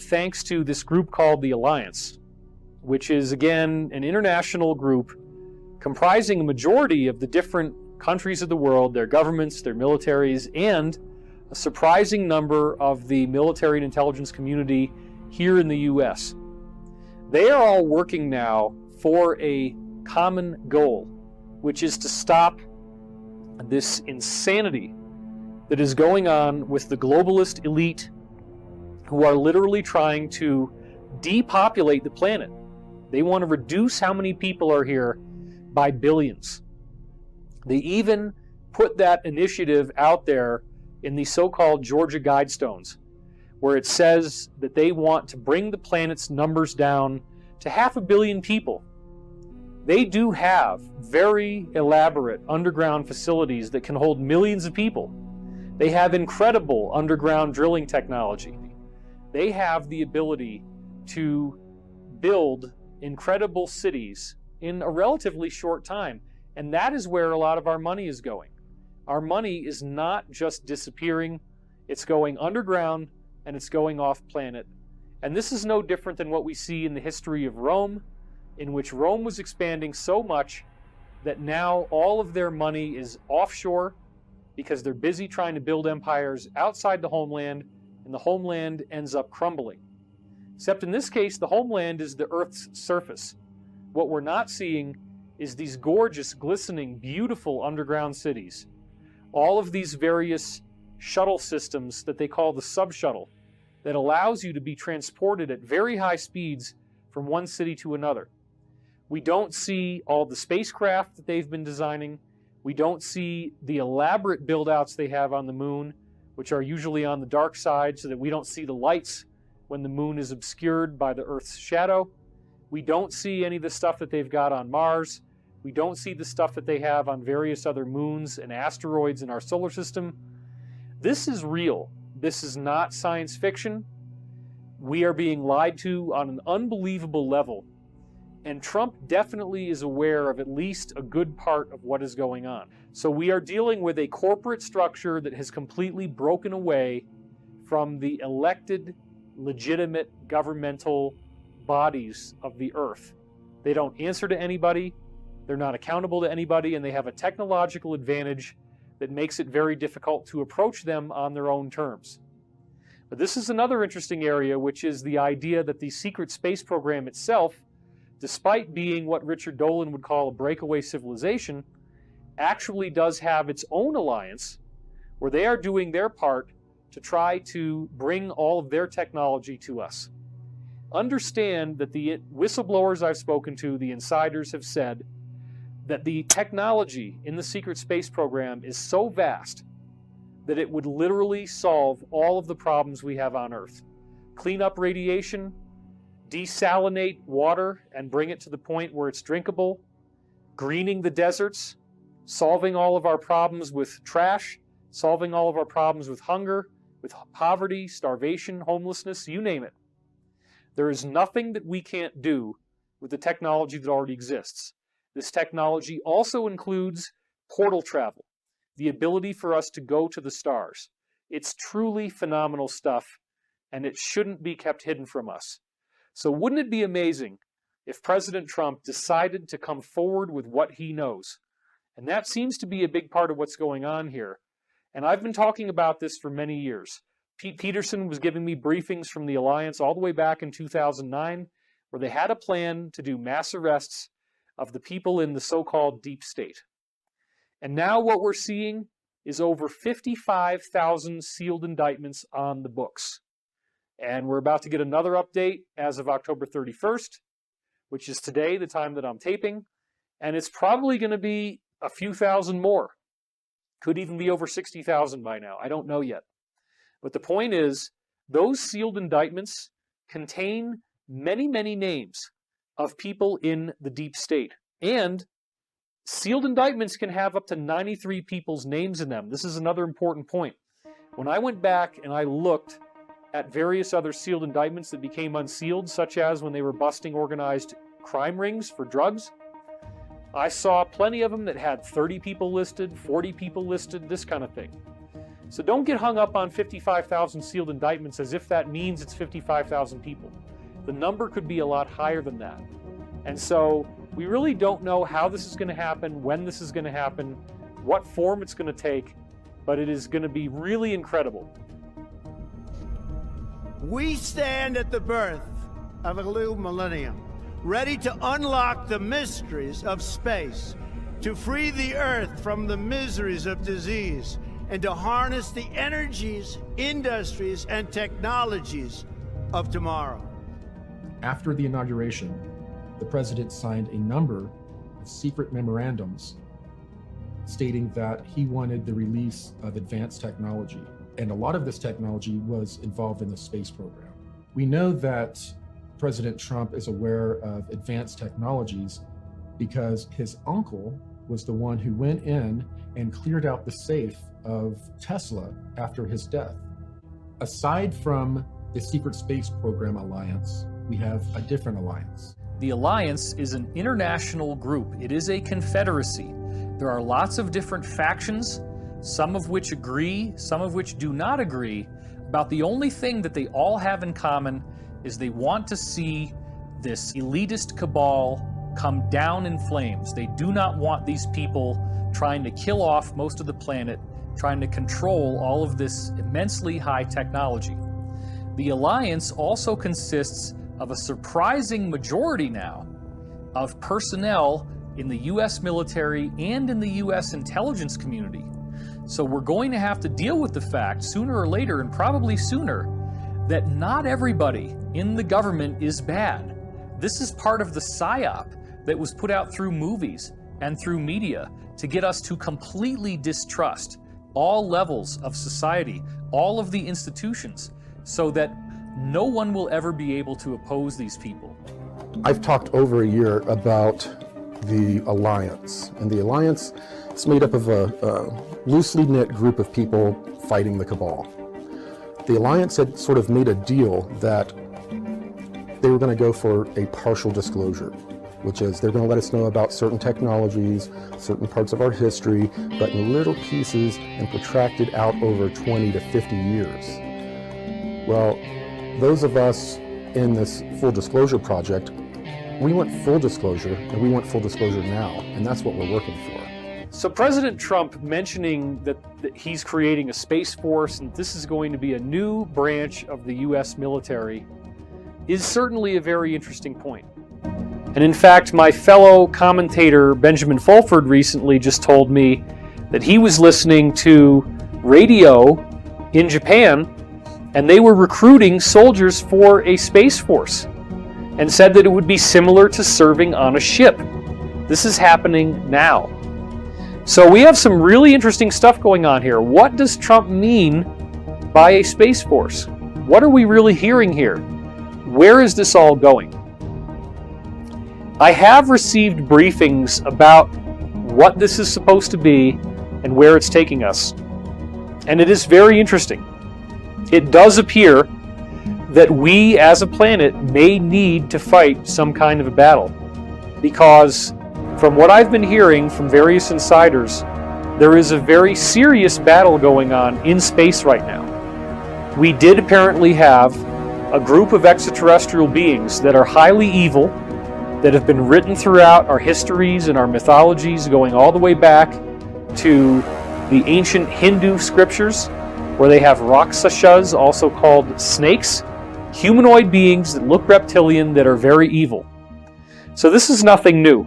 thanks to this group called the Alliance, which is, again, an international group comprising a majority of the different countries of the world, their governments, their militaries, and a surprising number of the military and intelligence community here in the US. They are all working now for a common goal, which is to stop this insanity that is going on with the globalist elite who are literally trying to depopulate the planet. They want to reduce how many people are here by billions. They even put that initiative out there in the so-called Georgia Guidestones, where it says that they want to bring the planet's numbers down to 500 million people. They do have very elaborate underground facilities that can hold millions of people. They have incredible underground drilling technology. They have the ability to build incredible cities in a relatively short time. And that is where a lot of our money is going. Our money is not just disappearing, it's going underground and it's going off planet. And this is no different than what we see in the history of Rome, in which Rome was expanding so much that now all of their money is offshore because they're busy trying to build empires outside the homeland, and the homeland ends up crumbling. Except in this case, the homeland is the Earth's surface. What we're not seeing is these gorgeous, glistening, beautiful underground cities. All of these various shuttle systems that they call the sub-shuttle that allows you to be transported at very high speeds from one city to another. We don't see all the spacecraft that they've been designing. We don't see the elaborate build-outs they have on the moon, which are usually on the dark side so that we don't see the lights when the moon is obscured by the Earth's shadow. We don't see any of the stuff that they've got on Mars. We don't see the stuff that they have on various other moons and asteroids in our solar system. This is real. This is not science fiction. We are being lied to on an unbelievable level. And Trump definitely is aware of at least a good part of what is going on. So we are dealing with a corporate structure that has completely broken away from the elected, legitimate governmental bodies of the Earth. They don't answer to anybody, they're not accountable to anybody, and they have a technological advantage that makes it very difficult to approach them on their own terms. But this is another interesting area, which is the idea that the secret space program itself, despite being what Richard Dolan would call a breakaway civilization, actually does have its own alliance where they are doing their part to try to bring all of their technology to us. Understand that the whistleblowers I've spoken to, the insiders, have said that the technology in the secret space program is so vast that it would literally solve all of the problems we have on Earth. Clean up radiation, desalinate water and bring it to the point where it's drinkable, greening the deserts, solving all of our problems with trash, solving all of our problems with hunger, with poverty, starvation, homelessness, you name it. There is nothing that we can't do with the technology that already exists. This technology also includes portal travel, the ability for us to go to the stars. It's truly phenomenal stuff, and it shouldn't be kept hidden from us. So wouldn't it be amazing if President Trump decided to come forward with what he knows? And that seems to be a big part of what's going on here. And I've been talking about this for many years. Pete Peterson was giving me briefings from the Alliance all the way back in 2009, where they had a plan to do mass arrests of the people in the so-called deep state. And now what we're seeing is over 55,000 sealed indictments on the books. And we're about to get another update as of October 31st, which is today, the time that I'm taping. And it's probably going to be a few thousand more. Could even be over 60,000 by now. I don't know yet. But the point is, those sealed indictments contain many, many names of people in the deep state. And sealed indictments can have up to 93 people's names in them. This is another important point. When I went back and I looked at various other sealed indictments that became unsealed, such as when they were busting organized crime rings for drugs, I saw plenty of them that had 30 people listed, 40 people listed, this kind of thing. So don't get hung up on 55,000 sealed indictments as if that means it's 55,000 people. The number could be a lot higher than that. And so we really don't know how this is going to happen, when this is going to happen, what form it's going to take, but it is going to be really incredible. We stand at the birth of a new millennium, ready to unlock the mysteries of space, to free the Earth from the miseries of disease, and to harness the energies, industries, and technologies of tomorrow. After the inauguration, the president signed a number of secret memorandums stating that he wanted the release of advanced technology. And a lot of this technology was involved in the space program. We know that President Trump is aware of advanced technologies because his uncle was the one who went in and cleared out the safe of Tesla after his death. Aside from the Secret Space Program Alliance, we have a different alliance. The alliance is an international group. It is a confederacy. There are lots of different factions, some of which agree, some of which do not agree, about the only thing that they all have in common is they want to see this elitist cabal come down in flames. They do not want these people trying to kill off most of the planet, trying to control all of this immensely high technology. The alliance also consists of a surprising majority now of personnel in the US military and in the US intelligence community. So we're going to have to deal with the fact sooner or later, and probably sooner, that not everybody in the government is bad. This is part of the psyop that was put out through movies and through media to get us to completely distrust all levels of society, all of the institutions, so that no one will ever be able to oppose these people. I've talked over a year about the Alliance, and the Alliance is made up of a loosely knit group of people fighting the cabal. The Alliance had sort of made a deal that they were going to go for a partial disclosure, which is they're going to let us know about certain technologies, certain parts of our history, but in little pieces and protracted out over 20 to 50 years. Well, those of us in this full disclosure project, we want full disclosure, and we want full disclosure now, and that's what we're working for. So President Trump mentioning that he's creating a space force and this is going to be a new branch of the US military is certainly a very interesting point. And in fact, my fellow commentator Benjamin Fulford recently just told me that he was listening to radio in Japan and they were recruiting soldiers for a space force and said that it would be similar to serving on a ship. This is happening now. So we have some really interesting stuff going on here. What does Trump mean by a space force? What are we really hearing here? Where is this all going? I have received briefings about what this is supposed to be and where it's taking us. And it is very interesting. It does appear that we as a planet may need to fight some kind of a battle, because from what I've been hearing from various insiders, there is a very serious battle going on in space right now. We did apparently have a group of extraterrestrial beings that are highly evil, that have been written throughout our histories and our mythologies, going all the way back to the ancient Hindu scriptures, where they have Rakshasas, also called snakes, humanoid beings that look reptilian that are very evil. So this is nothing new.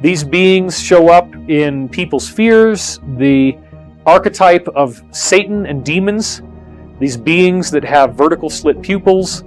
These beings show up in people's fears, the archetype of Satan and demons, these beings that have vertical slit pupils,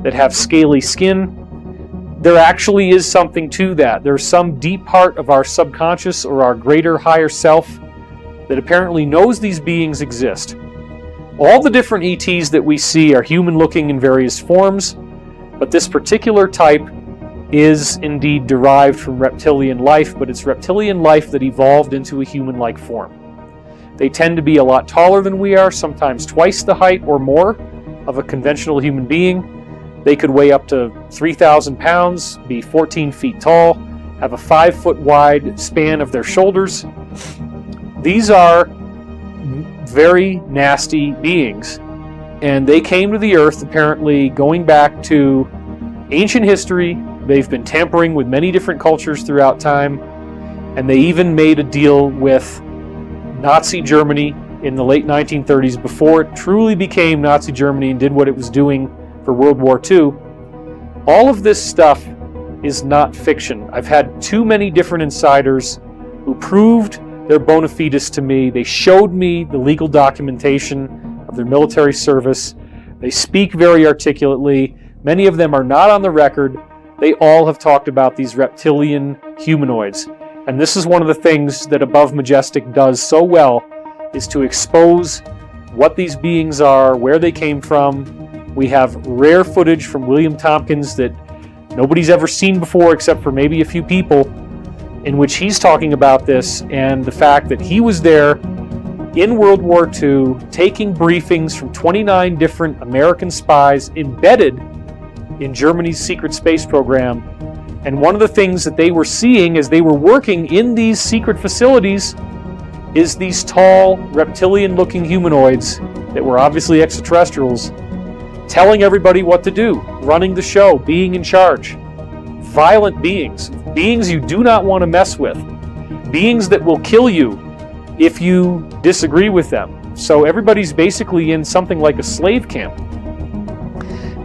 that have scaly skin. There actually is something to that. There's some deep part of our subconscious or our greater higher self that apparently knows these beings exist. All the different ETs that we see are human-looking in various forms, but this particular type is indeed derived from reptilian life, but it's reptilian life that evolved into a human-like form. They tend to be a lot taller than we are, sometimes twice the height or more of a conventional human being. They could weigh up to 3,000 pounds, be 14 feet tall, have a 5-foot wide span of their shoulders. These are very nasty beings. And they came to the Earth apparently going back to ancient history. They've been tampering with many different cultures throughout time. And they even made a deal with Nazi Germany in the late 1930s before it truly became Nazi Germany and did what it was doing for World War II. All of this stuff is not fiction. I've had too many different insiders who proved their bona fides to me. They showed me the legal documentation of their military service. They speak very articulately. Many of them are not on the record. They all have talked about these reptilian humanoids. And this is one of the things that Above Majestic does so well, is to expose what these beings are, where they came from. We have rare footage from William Tompkins that nobody's ever seen before except for maybe a few people, in which he's talking about this and the fact that he was there in World War II taking briefings from 29 different American spies embedded in Germany's secret space program. And one of the things that they were seeing as they were working in these secret facilities is these tall, reptilian-looking humanoids that were obviously extraterrestrials, telling everybody what to do, running the show, being in charge. Violent beings, beings you do not want to mess with, beings that will kill you if you disagree with them. So everybody's basically in something like a slave camp.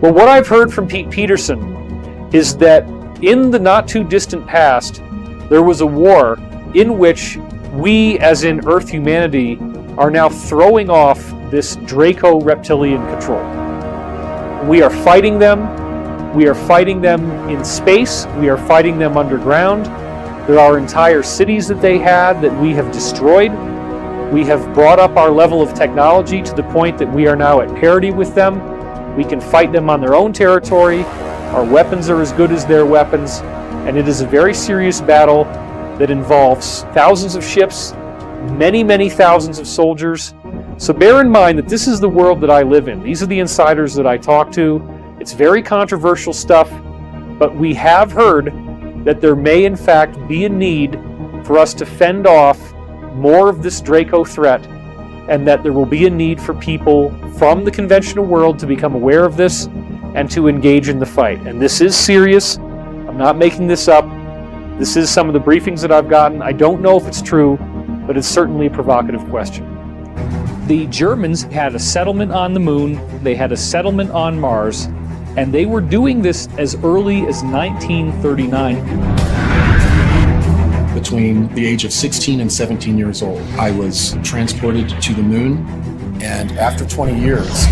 Well, what I've heard from Pete Peterson is that in the not too distant past, there was a war in which we, as in Earth humanity, are now throwing off this Draco reptilian control. We are fighting them. We are fighting them in space. We are fighting them underground. There are entire cities that they had that we have destroyed. We have brought up our level of technology to the point that we are now at parity with them. We can fight them on their own territory. Our weapons are as good as their weapons. And it is a very serious battle that involves thousands of ships, many, many thousands of soldiers. So bear in mind that this is the world that I live in. These are the insiders that I talk to. It's very controversial stuff, but we have heard that there may in fact be a need for us to fend off more of this Draco threat, and that there will be a need for people from the conventional world to become aware of this and to engage in the fight. And this is serious. I'm not making this up. This is some of the briefings that I've gotten. I don't know if it's true, but it's certainly a provocative question. The Germans had a settlement on the moon, they had a settlement on Mars, and they were doing this as early as 1939. Between the age of 16 and 17 years old, I was transported to the moon, and after 20 years,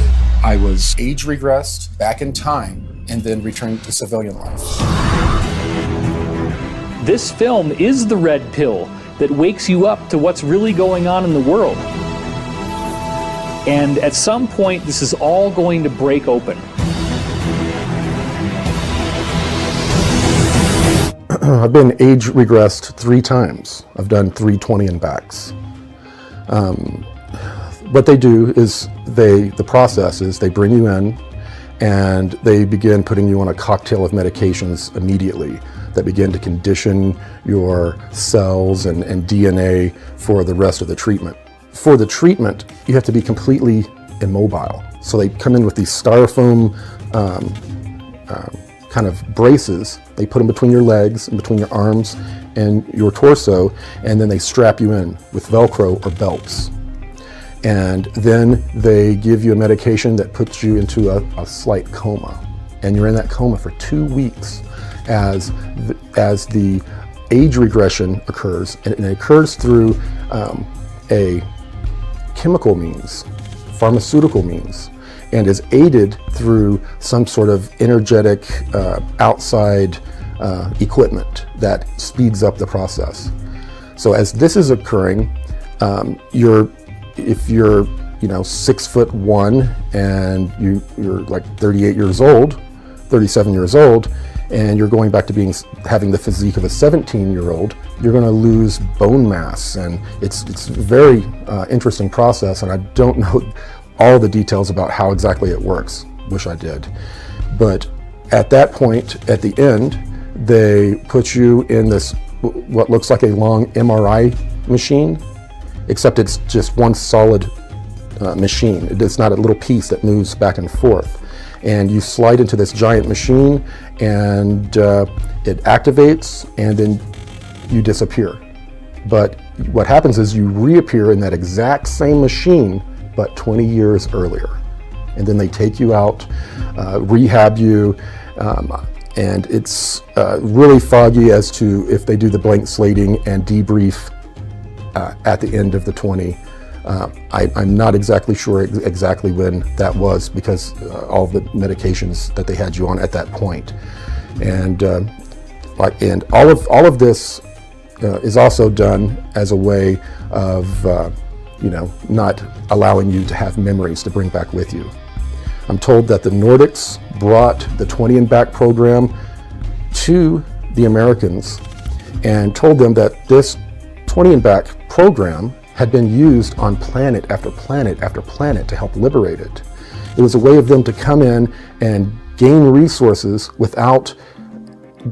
I was age regressed back in time and then returned to civilian life. This film is the red pill that wakes you up to what's really going on in the world. And at some point, this is all going to break open. I've been age regressed 3 times. I've done 3 20 and backs. What they do is the process is they bring you in and they begin putting you on a cocktail of medications immediately that begin to condition your cells and DNA for the rest of the treatment. For the treatment, you have to be completely immobile. So they come in with these styrofoam kind of braces. They put them between your legs and between your arms and your torso, and then they strap you in with Velcro or belts. And then they give you a medication that puts you into a slight coma. And you're in that coma for 2 weeks as the age regression occurs. And it occurs through a chemical means, pharmaceutical means, and is aided through some sort of energetic outside equipment that speeds up the process. So as this is occurring, if you're 6'1" and you're like 38 years old, 37 years old, and you're going back to having the physique of a 17-year-old, you're going to lose bone mass, and it's a very interesting process. And I don't know all the details about how exactly it works. Wish I did. But at that point, at the end, they put you in this what looks like a long MRI machine, except it's just one solid machine. It's not a little piece that moves back and forth. And you slide into this giant machine, and it activates, and then you disappear. But what happens is you reappear in that exact same machine, but 20 years earlier. And then they take you out, rehab you, and it's really foggy as to if they do the blank slating and debrief at the end of the 20. I'm not exactly sure exactly when that was, because all the medications that they had you on at that point. And all of this is also done as a way of not allowing you to have memories to bring back with you. I'm told that the Nordics brought the 20 and back program to the Americans and told them that this 20 and back program had been used on planet after planet after planet to help liberate it. It was a way of them to come in and gain resources without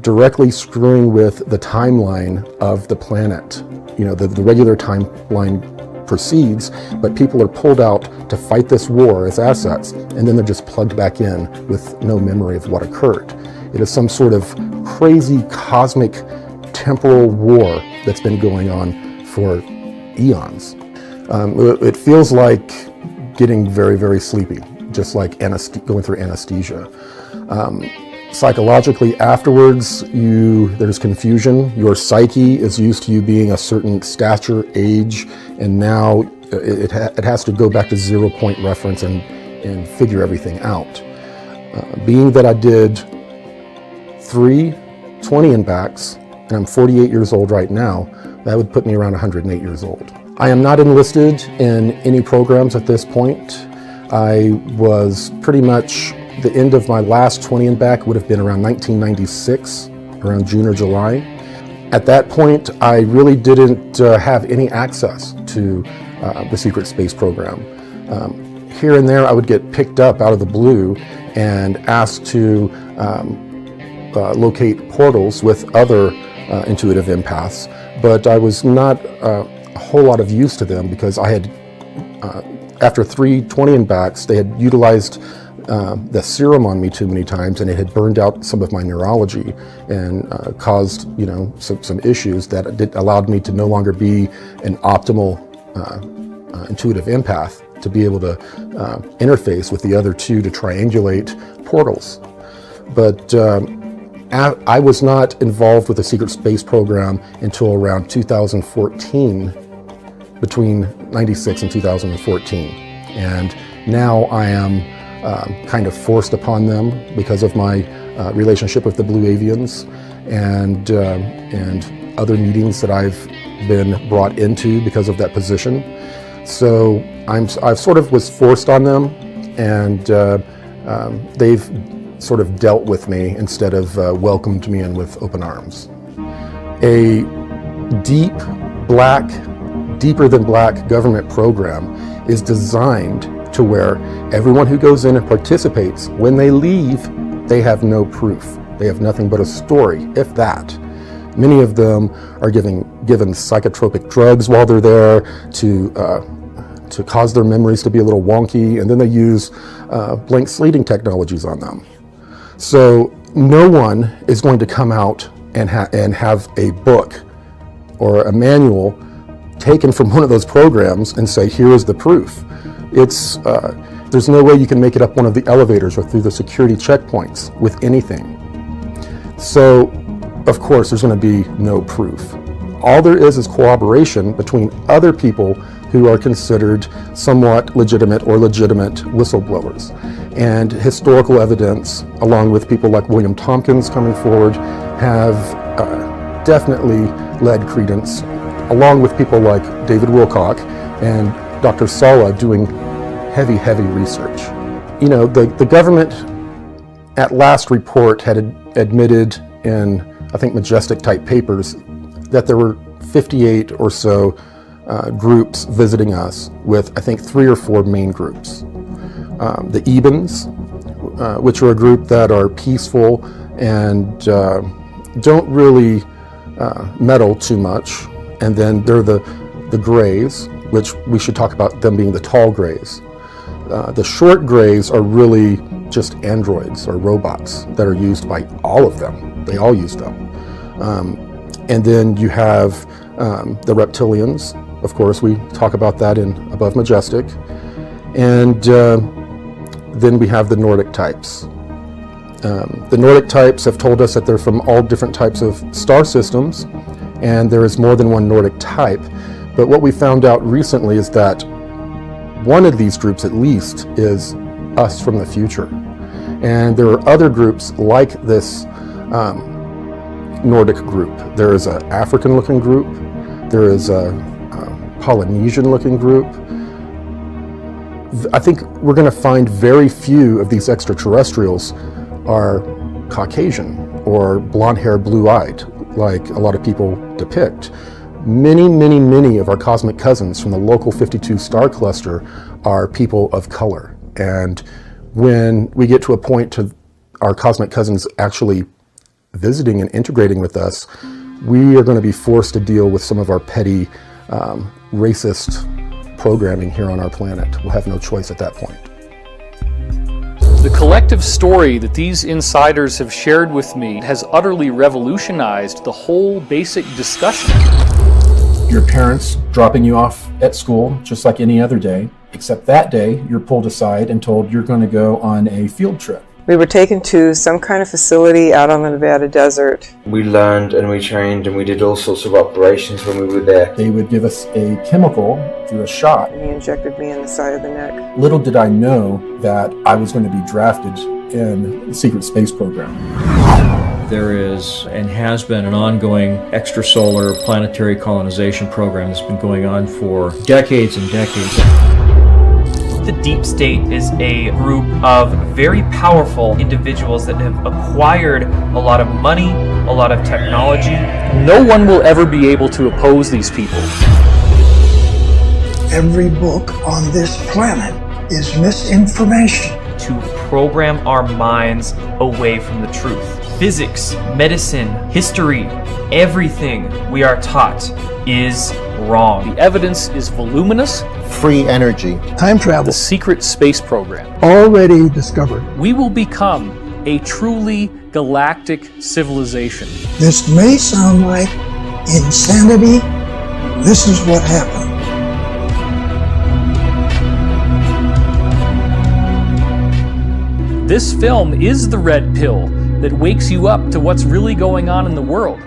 directly screwing with the timeline of the planet. The regular timeline proceeds, but people are pulled out to fight this war as assets, and then they're just plugged back in with no memory of what occurred. It is some sort of crazy cosmic temporal war that's been going on for eons. It feels like getting very, very sleepy, just like going through anesthesia. Psychologically afterwards, there's confusion. Your psyche is used to you being a certain stature, age, and now it has to go back to 0-point reference and figure everything out. Being that I did 3 20 and backs, and I'm 48 years old right now, that would put me around 108 years old. I am not enlisted in any programs at this point. I was pretty much, the end of my last 20 and back would have been around 1996, around June or July. At that point, I really didn't have any access to the secret space program. Here and there, I would get picked up out of the blue and asked to locate portals with other intuitive empaths, but I was not a whole lot of use to them, because I had, after 3 20 and backs, they had utilized the serum on me too many times, and it had burned out some of my neurology and caused some issues that allowed me to no longer be an optimal intuitive empath to be able to interface with the other 2 to triangulate portals. But I was not involved with the secret space program until around 2014, between 96 and 2014. And now I am kind of forced upon them because of my relationship with the Blue Avians and other meetings that I've been brought into because of that position. So I sort of was forced on them, and they've sort of dealt with me instead of welcomed me in with open arms. A deep black, deeper than black government program is designed to where everyone who goes in and participates, when they leave, they have no proof. They have nothing but a story, if that. Many of them are given psychotropic drugs while they're there to cause their memories to be a little wonky, and then they use blank slating technologies on them. So no one is going to come out and have a book or a manual taken from one of those programs and say, here is the proof. There's no way you can make it up one of the elevators or through the security checkpoints with anything. So, of course, there's going to be no proof. All there is cooperation between other people who are considered somewhat legitimate or legitimate whistleblowers. And historical evidence, along with people like William Tompkins coming forward, have definitely led credence, along with people like David Wilcock and Dr. Sala doing heavy, heavy research. The government at last report had admitted in, I think, MAJESTIC type papers that there were 58 or so groups visiting us, with I think 3 or 4 main groups. The Ebens, which are a group that are peaceful and don't really meddle too much. And then there are the Greys, which we should talk about them being the tall grays. The short grays are really just androids or robots that are used by all of them. They all use them. And then you have the reptilians. Of course, we talk about that in Above Majestic. And then we have the Nordic types. The Nordic types have told us that they're from all different types of star systems, and there is more than one Nordic type. But what we found out recently is that one of these groups, at least, is us from the future. And there are other groups like this Nordic group. There is an African-looking group. There is a Polynesian-looking group. I think we're going to find very few of these extraterrestrials are Caucasian or blonde-haired, blue-eyed, like a lot of people depict. Many, many, many of our cosmic cousins from the local 52 star cluster are people of color. And when we get to a point to our cosmic cousins actually visiting and integrating with us, we are going to be forced to deal with some of our petty racist programming here on our planet. We'll have no choice at that point. The collective story that these insiders have shared with me has utterly revolutionized the whole basic discussion. Your parents dropping you off at school just like any other day, except that day you're pulled aside and told you're going to go on a field trip. We were taken to some kind of facility out on the Nevada desert. We learned and we trained and we did all sorts of operations when we were there. They would give us a chemical through a shot. And he injected me in the side of the neck. Little did I know that I was going to be drafted in the secret space program. There is and has been an ongoing extrasolar planetary colonization program that's been going on for decades and decades. The deep state is a group of very powerful individuals that have acquired a lot of money, a lot of technology. No one will ever be able to oppose these people. Every book on this planet is misinformation. To program our minds away from the truth. Physics, medicine, history, everything we are taught is wrong. The evidence is voluminous. Free energy. Time travel. The secret space program. Already discovered. We will become a truly galactic civilization. This may sound like insanity. This is what happened. This film is the red pill that wakes you up to what's really going on in the world.